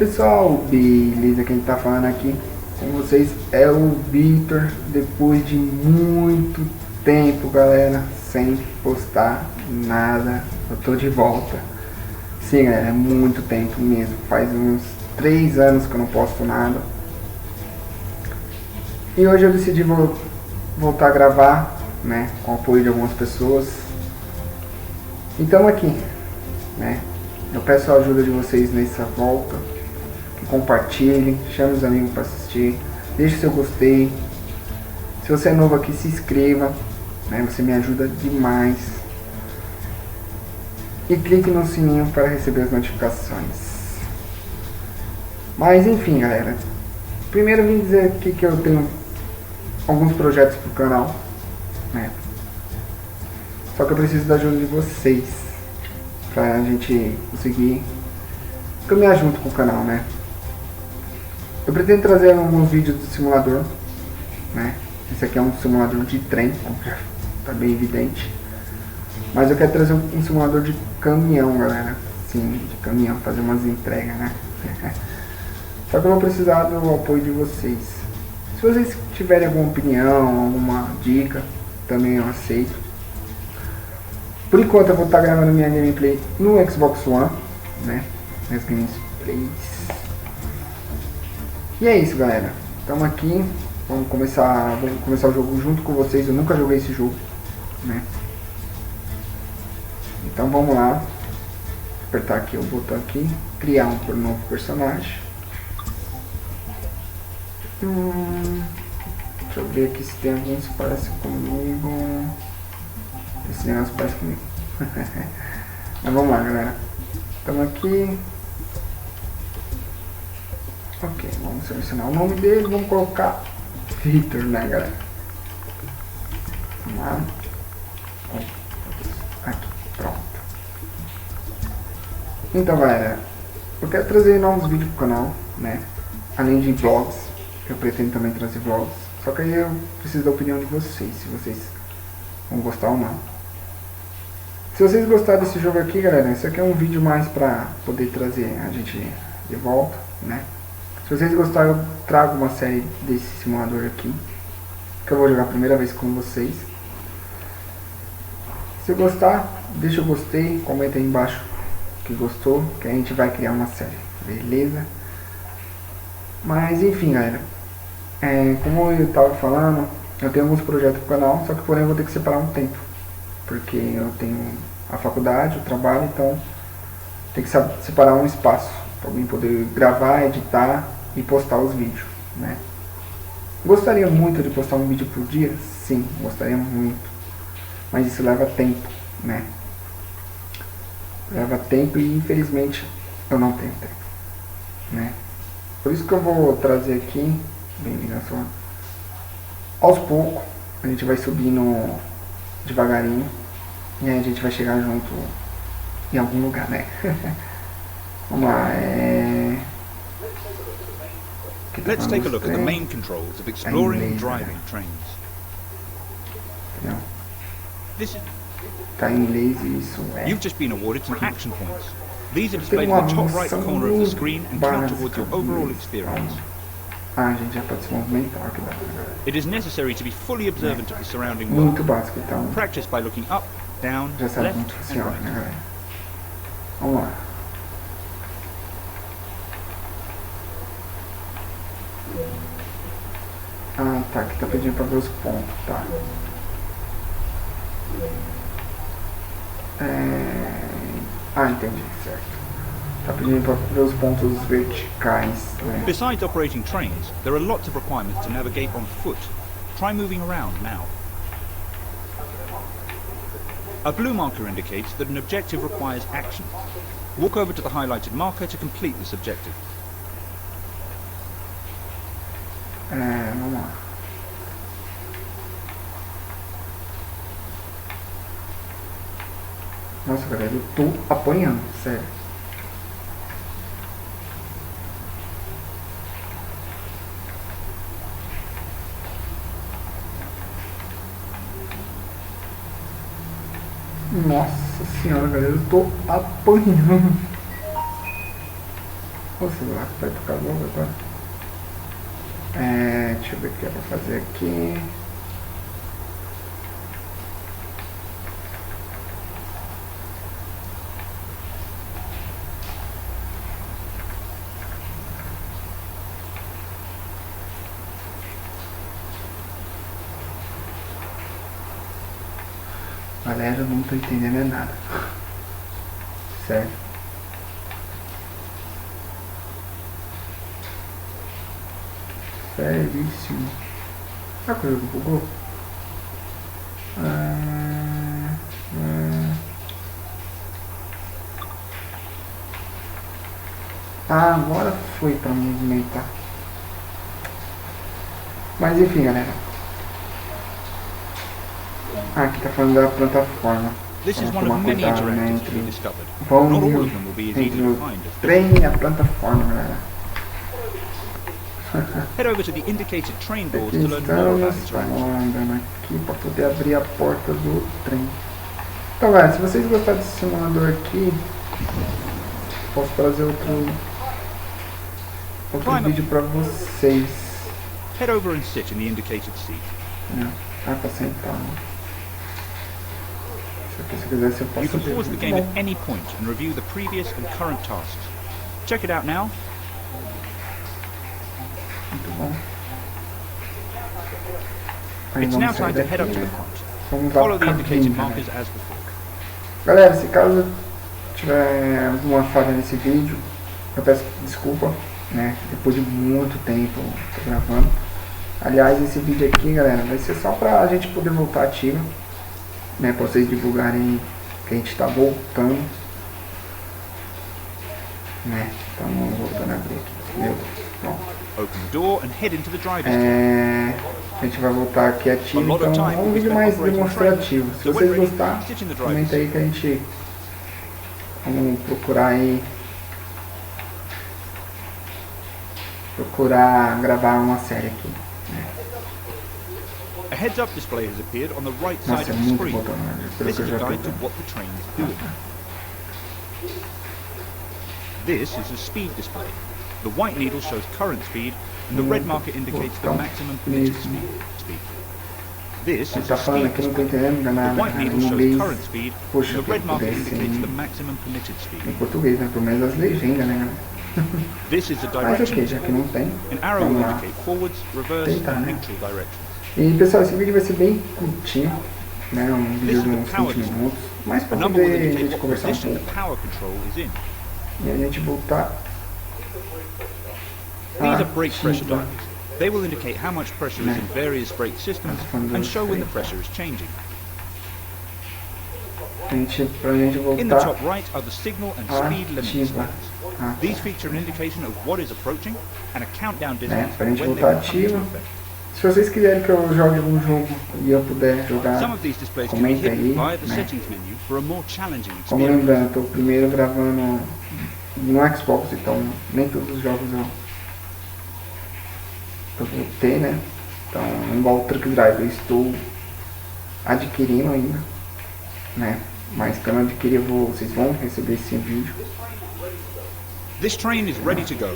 pessoal, beleza? Quem tá falando aqui com vocês é o Vitor. Depois de muito tempo, galera, sem postar nada, eu tô de volta. Sim, galera, é muito tempo mesmo. Faz uns 3 anos que eu não posto nada. E hoje eu decidi voltar a gravar, né, com o apoio de algumas pessoas. Então aqui, né, eu peço a ajuda de vocês nessa volta. Que compartilhem, chame os amigos para assistir, deixe seu gostei. Se você é novo aqui, se inscreva, né, você me ajuda demais. E clique no sininho para receber as notificações. Mas enfim, galera, primeiro eu vim dizer aqui que eu tenho alguns projetos pro canal, né? Só que eu preciso da ajuda de vocês pra gente conseguir caminhar junto com o canal, né? Eu pretendo trazer alguns vídeos do simulador, né? Esse aqui é um simulador de trem, como já tá bem evidente. Mas eu quero trazer um simulador de caminhão, galera. Sim, de caminhão, fazer umas entregas, né? Só que eu vou precisar do apoio de vocês. Se vocês tiverem alguma opinião, alguma dica, também eu aceito. Por enquanto eu vou estar gravando minha gameplay no Xbox One, né? Minhas gameplays. E é isso, galera. Estamos aqui. Vamos começar o jogo junto com vocês. Eu nunca joguei esse jogo, né? Então vamos lá. Apertar aqui o botão aqui. Criar um novo personagem. Deixa eu ver aqui se tem alguns que parecem comigo. Esse negócio parece comigo. Mas vamos lá, galera. Estamos aqui. Ok, vamos selecionar o nome dele. Vamos colocar Vitor, né, galera? Vamos lá. Aqui, pronto. Então, galera, eu quero trazer novos vídeos pro canal, né? Além de vlogs. Eu pretendo também trazer vlogs, só que aí eu preciso da opinião de vocês, se vocês vão gostar ou não. Se vocês gostaram desse jogo aqui, galera, esse aqui é um vídeo mais pra poder trazer a gente de volta, né? Se vocês gostaram, eu trago uma série desse simulador aqui, que eu vou jogar a primeira vez com vocês. Se gostar, deixa o gostei, comenta aí embaixo que gostou, que a gente vai criar uma série, beleza? Mas enfim, galera. Como eu estava falando, eu tenho alguns projetos pro canal, só que porém eu vou ter que separar um tempo, porque eu tenho a faculdade, o trabalho, então tem que separar um espaço para mim poder gravar, editar e postar os vídeos, né? Gostaria muito de postar um vídeo por dia? Sim, gostaria muito, mas isso leva tempo, né? Leva tempo e infelizmente eu não tenho tempo, né? Por isso que eu vou trazer aqui, bem-vindo a sua. Aos poucos, a gente vai subindo devagarinho e aí a gente vai chegar junto em algum lugar, né? Vamos lá, Let's take a look at the main controls of exploring and driving trains. Entendeu? Tá em inglês e isso You've just been awarded some action points. These are displayed in the top right corner of the screen and count towards your overall experience. A gente já pode se movimentar aqui dentro. It is necessary to be fully observant of the surrounding Muito world. básico, então. Practice by looking up, down, Já sabe como left and funciona, né, right. galera? Vamos lá. Ah, tá. Aqui tá pedindo pra ver os pontos, tá. Entendi, certo. Tá pedindo para ver os pontos verticais, né? Besides operating trains, there are lots of requirements to navigate on foot. Try moving around now. A blue marker indicates that an objective requires action. Walk over to the highlighted marker to complete this objective. Vamos lá. Nossa, galera, eu tô apanhando, sério. Nossa senhora, galera, eu tô apanhando. O celular vai tocar logo agora. Deixa eu ver o que é pra fazer aqui. Galera, eu não tô entendendo nada. Sério. Seríssimo. A coisa que bugou? Agora foi pra movimentar. Mas enfim, galera. Aqui tá falando da plataforma. Vamos tomar cuidado, né, entre o trem e a plataforma, galera. Head over to the indicated train doors to learn more about its range. Andando aqui para poder abrir a porta do trem. Então, galera, se vocês gostaram desse simulador aqui, posso trazer outro vídeo para vocês. Head over and sit in the indicated seat. Pra sentar. Se quiser, você pode. You can pause the game at any point and review the previous and current tasks. Check it out now. Muito bom. It's now time to head up to the front. Vamos Follow the lá, indicated markers as before. Galera, se caso tiver alguma falha nesse vídeo, eu peço desculpa, né? Depois de muito tempo tô gravando. Aliás, esse vídeo aqui, galera, vai ser só pra gente poder voltar ativa, né? Pra vocês divulgarem que a gente tá voltando, né? Então, voltando a abrir aqui. Meu Deus. Bom. Open the door and head into the driver's chair. A gente vai voltar aqui ativo, então é um vídeo mais demonstrativo. Se vocês gostarem, comenta aí que a gente vamos procurar gravar uma série aqui, né? A heads-up display has appeared on the right side of the screen. This is a guide to what the train is doing. This is a speed display. The white needle shows current speed, and the red marker indicates the maximum permitted speed. This is a speed display. The white needle shows current speed, and the red marker indicates the maximum permitted speed. Em português, né? Pelo menos as legendas, né, galera? This is the Mas direction. ok, já que não tem, An arrow will indicate forwards, reverse, and neutral directions. E pessoal, esse vídeo vai ser bem curtinho, né? Um vídeo de uns 20 minutos, mas para poder a gente conversar um pouco e a gente voltar. These are brake pressure dials. They will indicate how much pressure is in various brake systems and show when the pressure is changing. In the top right are the signal and speed limit displays. These feature an indication of what is approaching and a countdown distance when they will come into effect. Se vocês quiserem que eu jogue algum jogo e eu puder jogar, Some of these displays can be comenta hidden aí, via the né? settings menu for a more challenging Como experience. lembrando, eu estou primeiro gravando no Xbox, então nem todos os jogos eu vou ter, né? Então, igual o Truck Drive eu estou adquirindo ainda, né? Mas quando eu adquirir, vocês vão receber esse vídeo. This train is ready to go.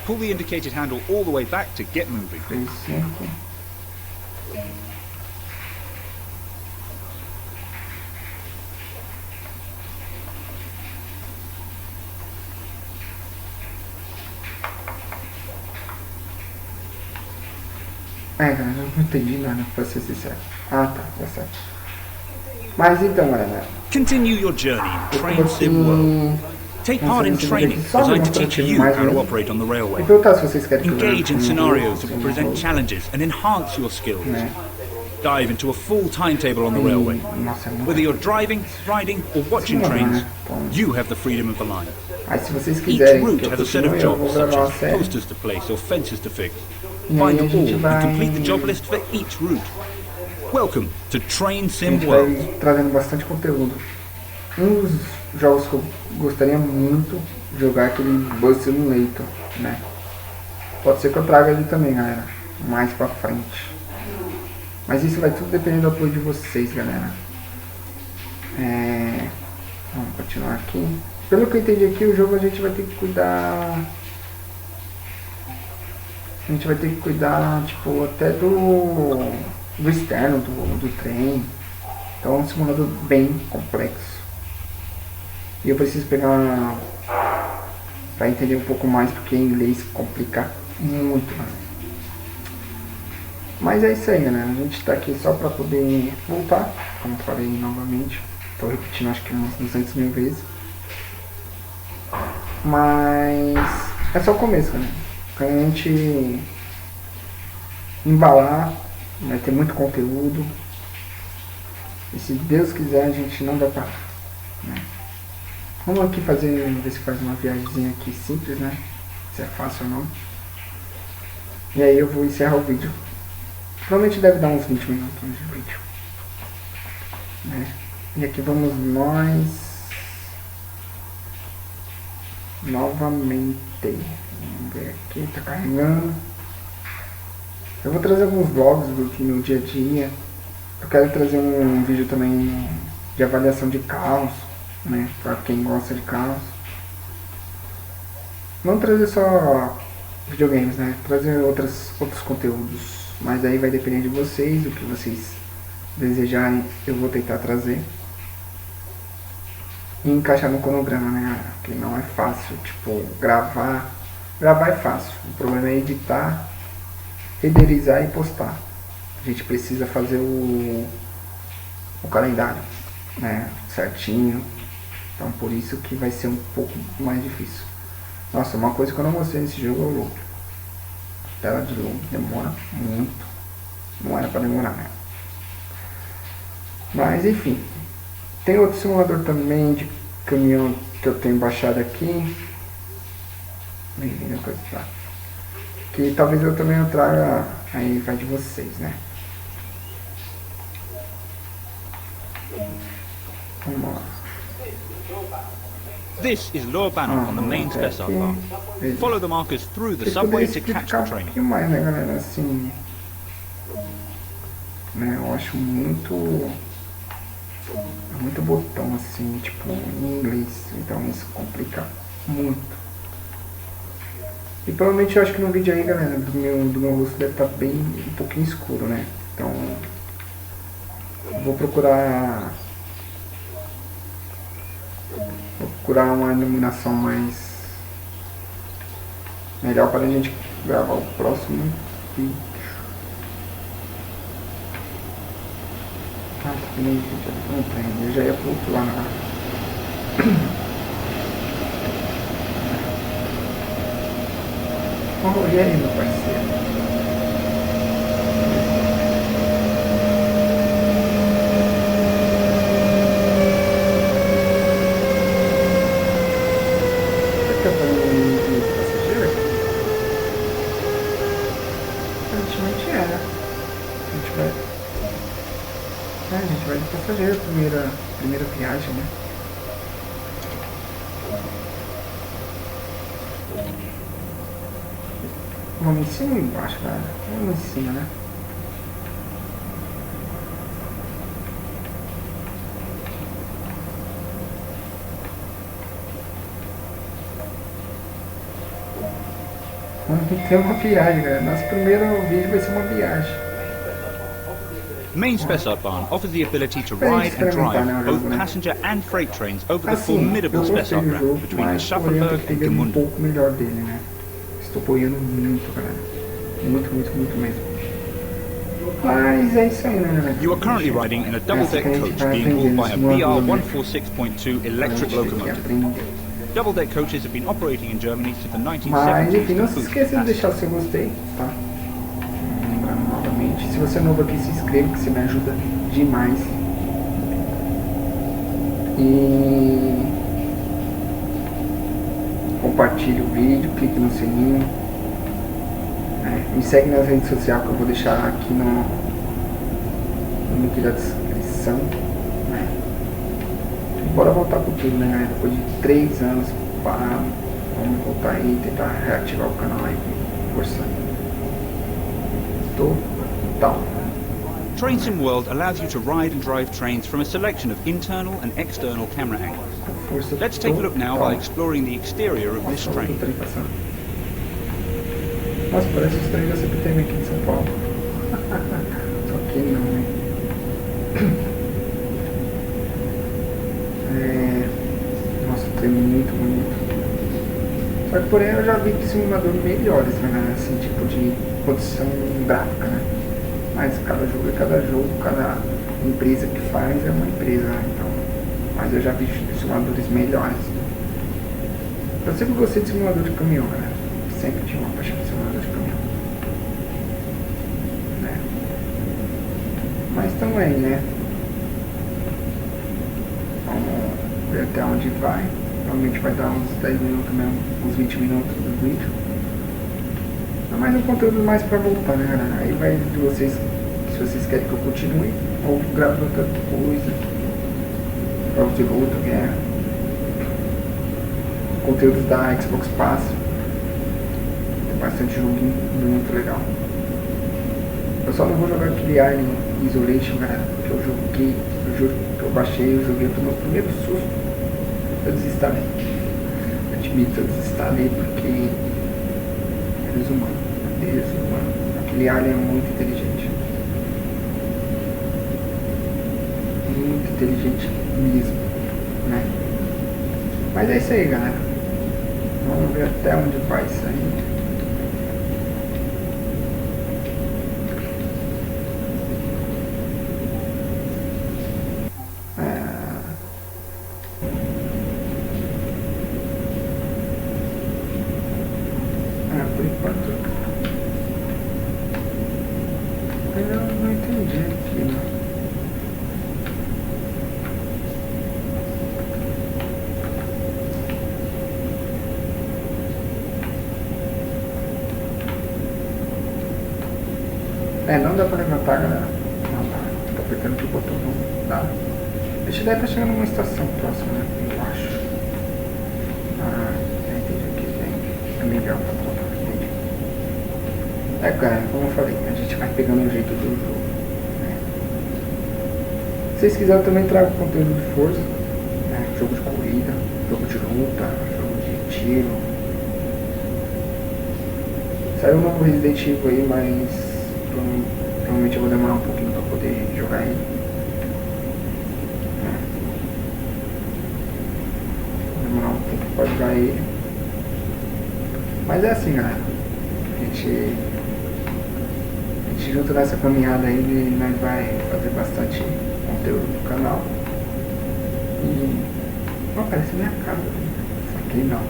Pull the indicated handle all the way back to get moving. 3, 5. Galera, eu não entendi nada, pra ser sincero. Tá certo. Mas então, galera, Continue your journey in Train Sim World. Take part in training designed to teach you how to operate on the railway. Engage in scenarios that will present challenges and enhance your skills. Dive into a full timetable on the railway. Whether you're driving, riding, or watching trains, you have the freedom of the line. Each route has a set of jobs, such as posters to place or fences to fix. Find them all and complete the job list for each route. Welcome to Train Sim World. Trazendo bastante conteúdo. Um dos jogos que eu gostaria muito de jogar é aquele Bus Simulator, né? Pode ser que eu traga ele também, galera, mais pra frente. Mas isso vai tudo depender do apoio de vocês, galera. Vamos continuar aqui. Pelo que eu entendi aqui, o jogo a gente vai ter que cuidar a gente vai ter que cuidar, tipo, até do externo, do trem. Então é um simulador bem complexo. E eu preciso pegar para entender um pouco mais, porque em inglês complica muito, né? Mas é isso aí, né? A gente tá aqui só para poder voltar, como eu falei novamente. Tô repetindo acho que umas 200 mil vezes. Mas é só o começo, né? Quando a gente embalar, vai ter muito conteúdo. E se Deus quiser, a gente não vai parar, né? Vamos aqui ver se faz uma viagemzinha aqui simples, né? Se é fácil ou não. E aí eu vou encerrar o vídeo. Provavelmente deve dar uns 20 minutos de vídeo, né? E aqui vamos nós novamente. Vamos ver aqui, tá carregando. Eu vou trazer alguns vlogs do que no dia a dia. Eu quero trazer um vídeo também de avaliação de carros, né? Pra quem gosta de carros. Não trazer só videogames, né? Trazer outros conteúdos. Mas aí vai depender de vocês, o que vocês desejarem, eu vou tentar trazer. E encaixar no cronograma, né? Que não é fácil, tipo, gravar é fácil. O problema é editar, renderizar e postar. A gente precisa fazer o calendário, né? Certinho. Então por isso que vai ser um pouco mais difícil. Nossa, uma coisa que eu não gostei nesse jogo é o load. Tela de load demora muito. Não era para demorar, né? Mas enfim. Tem outro simulador também de caminhão que eu tenho baixado aqui. Bem-vindo, coisa lá. Que talvez eu também traga, aí vai de vocês, né? Vamos lá. This is lower banner on the main special bar. Follow the markers through the subway to catch the train. Um mais, né, galera? Assim, né? Eu acho muito botão assim, tipo, em inglês. Então isso complica muito. E provavelmente eu acho que no vídeo aí, galera, do meu rosto deve estar bem um pouquinho escuro, né? Então eu vou procurar uma iluminação mais melhor para a gente gravar o próximo vídeo. Ah, que nem vídeo, não tem, eu já ia pro outro lá na oh, e aí, meu parceiro? Você tá falando de passageiro? Aparentemente é, né? A gente vai de passageiro, primeira viagem, né? Vamos em cima ou embaixo, cara? Vamos em cima, né? Vamos ter uma viagem, cara. Nosso primeiro vídeo vai ser uma viagem. Main Spessartbahn offers the ability to ride and drive both passenger and freight trains over the formidable Spessartbahn between Aschaffenburg and Gmünd. Um pouco melhor dele, né? Estou apoiando muito, galera. Muito mesmo. Mas é isso aí, né, galera? You are currently riding in a double-deck coach being hauled by a BR-146.2 electric locomotive. Double-deck coaches have been operating in Germany since the 1970s. Mas enfim, não se esqueça de deixar o seu gostei, tá? Lembrando novamente, se você é novo aqui, se inscreva, que você me ajuda demais. E compartilhe o vídeo, clique no sininho, né? Me segue nas redes sociais que eu vou deixar aqui no link da descrição, né? Bora voltar com tudo, né, galera? Depois de 3 anos parado, vamos voltar aí e tentar reativar o canal aí com força total. Train Sim World allows you to ride and drive trains from a selection of internal and external camera angles. Let's take a look now by exploring the exterior of this train. Nossa, parece os trem da CPTM aqui de São Paulo. Só que não, né? Nossa, o trem é muito bonito. Só que porém eu já vi que simulador melhores, né? Assim, tipo de condição gráfica, né? Mas cada jogo, cada empresa que faz é uma empresa, né? Então, mas eu já vi simuladores melhores. Eu sempre gostei de simulador de caminhão, né? Sempre tive uma paixão de simulador de caminhão, né? Mas também, né? Vamos ver até onde vai. Normalmente vai dar uns 10 minutos mesmo, uns 20 minutos do vídeo. É mais um conteúdo mais pra voltar, né, galera? Aí vai de vocês, se vocês querem que eu continue, ou gravo outra coisa. Jogos de luta, guerra. Conteúdos da Xbox Pass. Tem bastante joguinho muito legal. Eu só não vou jogar aquele Alien Isolation, galera, porque eu joguei, eu juro que eu baixei, eu joguei pro meu primeiro susto. Eu desinstalei. Admito, eu desinstalei porque é desumano. Aquele alien é muito inteligente. Muito inteligente mesmo, né? Mas é isso aí, galera. Vamos ver até onde vai sair. Por enquanto eu não entendi aqui, né? Não dá pra levantar, galera. Não dá. Tô apertando aqui o botão, não dá. Deixa deve estar chegando numa estação próxima, né? Eu acho. Entendi aqui. É melhor pra colocar. Cara, como eu falei, a gente vai pegando o jeito do jogo, né? Se vocês quiserem, eu também trago conteúdo de força, né? Jogo de corrida, jogo de luta, jogo de tiro. Saiu um novo Resident Evil aí, mas provavelmente eu vou demorar um pouquinho pra poder jogar ele, né? Vou demorar um tempo pra jogar ele. Mas é assim, galera. A gente junto nessa caminhada aí, nós vai fazer bastante conteúdo no canal. E não parece minha casa, isso aqui não.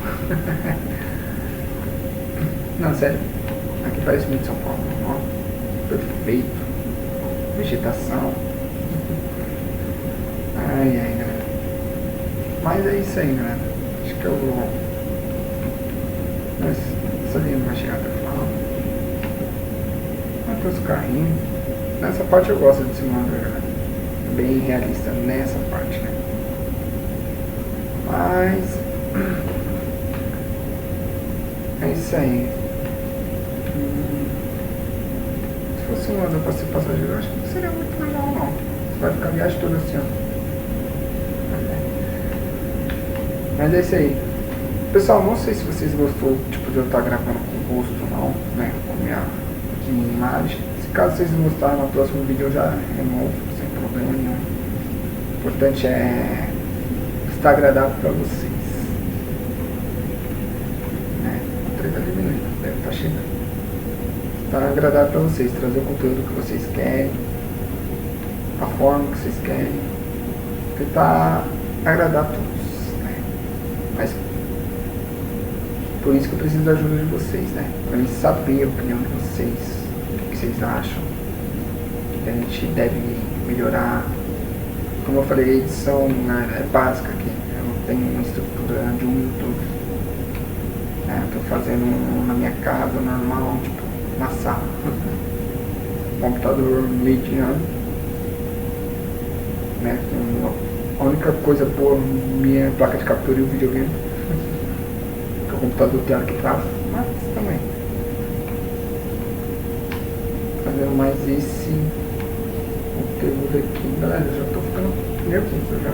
Não, sério, aqui parece muito São Paulo, ó, perfeito, vegetação. Ai, galera. Mas é isso aí, galera. Acho que eu vou. Mas essa linha não vai chegar até o final. Os carrinhos. Nessa parte eu gosto de simulador, galera. Bem realista nessa parte, né? Mas é isso aí. Se fosse um simulador para ser passageiro, eu acho que não seria muito legal, não. Você vai ficar a viagem toda assim, ó. Mas é isso aí. Pessoal, não sei se vocês gostou, tipo, de eu estar gravando com o rosto ou não, né? Com minha imagem. Se caso vocês não gostaram, no próximo vídeo eu já removo sem problema nenhum. O importante é estar agradável para vocês, né? O trem tá diminuindo, deve estar chegando. Estar agradável para vocês, trazer o conteúdo que vocês querem, a forma que vocês querem, tentar agradar a todos, né? Mas por isso que eu preciso da ajuda de vocês, né? Pra mim saber a opinião de vocês, o que vocês acham, que a gente deve melhorar. Como eu falei, a edição, né, é básica aqui. Eu não tenho uma estrutura de um YouTube. Eu tô fazendo na minha casa, normal, tipo, na sala. Computador mediano, né? A única coisa boa minha é a placa de captura e o videogame. O computador tem hora que trava, mas também fazendo mais esse conteúdo aqui, galera. Eu já tô ficando nervoso já.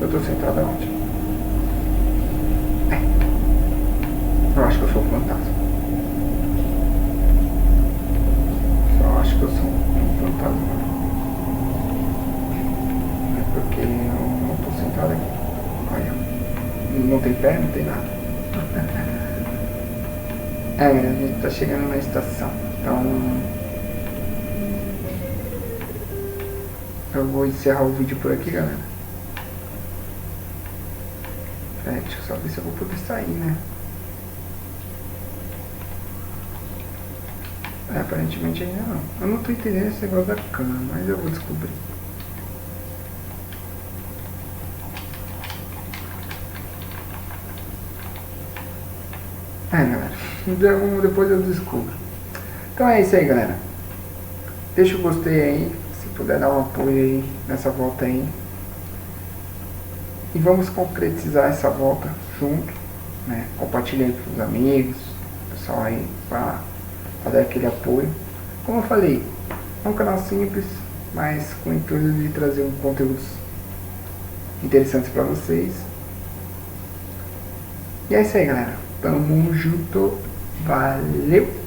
eu tô centrado aonde? Eu acho que eu sou um fantasma. Só acho que eu sou um fantasma. É porque eu não tô centrado aqui. Olha. Não tem pé, não tem nada. A gente tá chegando na estação. Então eu vou encerrar o vídeo por aqui, galera. Deixa eu só ver se eu vou poder sair, né? Aparentemente ainda não. Eu não tô entendendo esse negócio da cana, mas eu vou descobrir. Galera, depois eu descubro. Então é isso aí, galera. Deixa o gostei aí, se puder dar um apoio aí nessa volta aí. E vamos concretizar essa volta junto, né? Compartilha aí com os amigos, pessoal aí, para dar aquele apoio. Como eu falei, é um canal simples, mas com o intuito de trazer conteúdos interessantes para vocês. E é isso aí, galera. Tamo junto. Valeu!